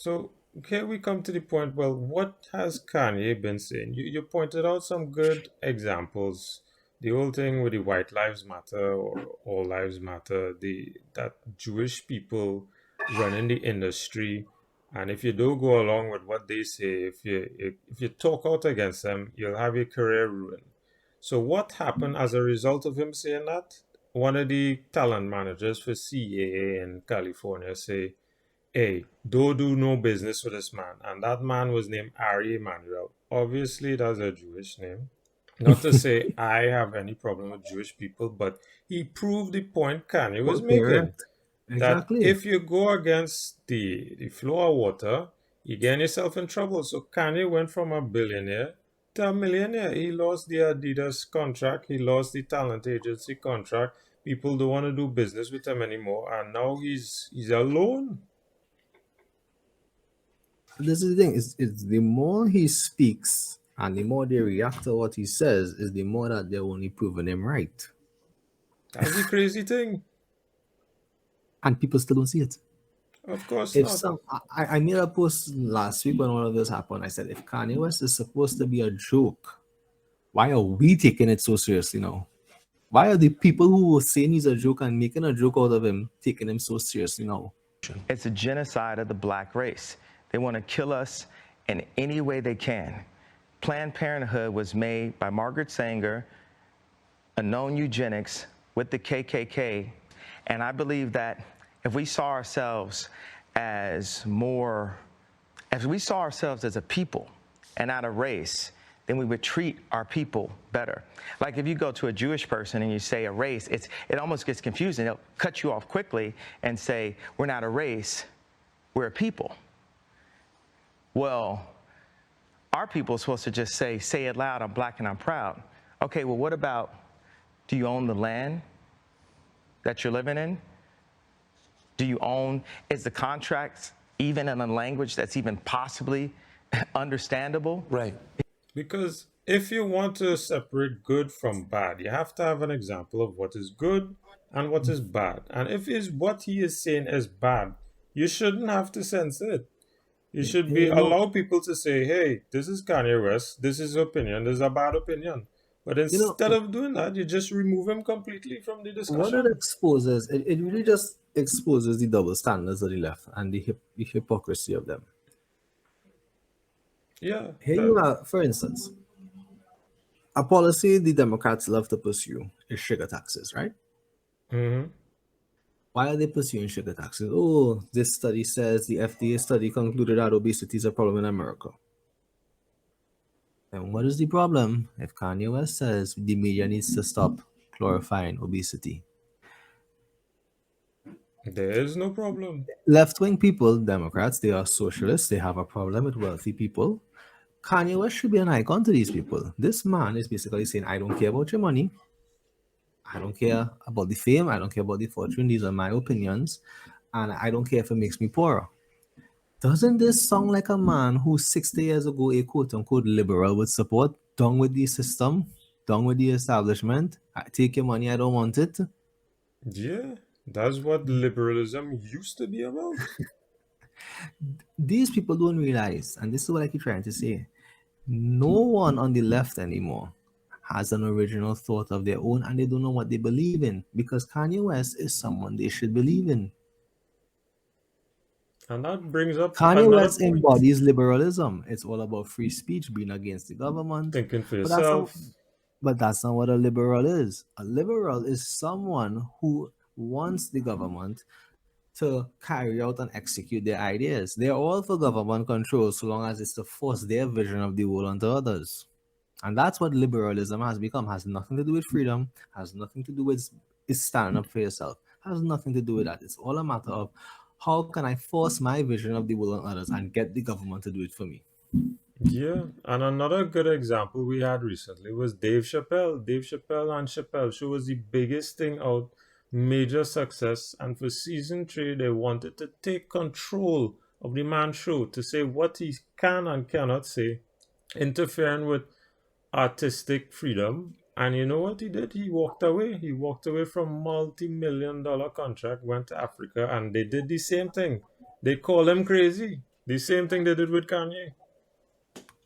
So here we come to the point. Well, what has Kanye been saying? You pointed out some good examples. The whole thing with the White Lives Matter or All Lives Matter, the that Jewish people running the industry, and if you don't go along with what they say, if you talk out against them, you'll have your career ruined. So what happened as a result of him saying that? One of the talent managers for CAA in California say, hey, don't do no business with this man. And that man was named Ari Emanuel. Obviously, that's a Jewish name. Not to say I have any problem with Jewish people, but he proved the point Kanye was making. Correct. That Exactly. if you go against the flow of water, you get yourself in trouble. So Kanye went from a billionaire to a millionaire. He lost the Adidas contract. He lost the talent agency contract. People don't want to do business with him anymore. And now he's alone. This is the thing. Is the more he speaks and the more they react to what he says, is the more that they're only proving him right. That's the crazy thing. And people still don't see it. Of course If not. some, I made a post last week when all of this happened. I said, if Kanye West is supposed to be a joke, why are we taking it so seriously now? Why are the people who were saying he's a joke and making a joke out of him taking him so seriously now? It's a genocide of the black race. They want to kill us in any way they can. Planned Parenthood was made by Margaret Sanger, a known eugenics with the KKK, and I believe that if we saw ourselves as a people and not a race, then we would treat our people better. Like if you go to a Jewish person and you say a race, it almost gets confusing. They'll cut you off quickly and say, we're not a race, we're a people. Well, our people are supposed to just say it loud, I'm black and I'm proud. Okay, well, what about, do you own the land that you're living in? Is the contract even in a language that's even possibly understandable? Right. Because if you want to separate good from bad, you have to have an example of what is good and what is bad. And if is what he is saying is bad, you shouldn't have to censor it. You should be You know, allow people to say, hey, this is Kanye West, this is opinion, this is a bad opinion. But you know, instead of doing that, you just remove him completely from the what it discussion. exposes, it really just exposes the double standards of the left and the hypocrisy of them. Yeah, Here that you are, for instance, a policy the Democrats love to pursue is sugar taxes, right? mhm. Why are they pursuing sugar taxes? Oh, this study says the FDA study concluded that obesity is a problem in America. And what is the problem if Kanye West says the media needs to stop glorifying obesity? There is no problem. Left wing people, Democrats, they are socialists, they have a problem with wealthy people. Kanye West should be an icon to these people. This man is basically saying, I don't care about your money. I don't care about the fame. I don't care about the fortune. These are my opinions. And I don't care if it makes me poorer. Doesn't this sound like a man who 60 years ago a quote unquote liberal would support? Done with the system, done with the establishment. I take your money, I don't want it. Yeah, that's what liberalism used to be about. These people don't realize, and this is what I keep trying to say, no one on the left anymore has an original thought of their own and they don't know what they believe in because Kanye West is someone they should believe in. And that brings up Kanye another West point. embodies liberalism. It's all about free speech, being against the government. Thinking for But that's not yourself. but that's not what a liberal is. A liberal is someone who wants the government to carry out and execute their ideas. They're all for government control so long as it's to force their vision of the world onto others. And that's what liberalism has become. Has nothing to do with freedom, has nothing to do with standing up for yourself, has nothing to do with that. It's all a matter of how can I force my vision of the world on others and get the government to do it for me. Yeah, and another good example we had recently was Dave Chappelle. Dave Chappelle and Chappelle Show was the biggest thing out, major success. And for season three, they wanted to take control of the man show to say what he can and cannot say, interfering with artistic freedom. And you know what he did? He walked away. He walked away from multi-million-dollar contract, went to Africa, and they did the same thing. They call him crazy. The same thing they did with Kanye.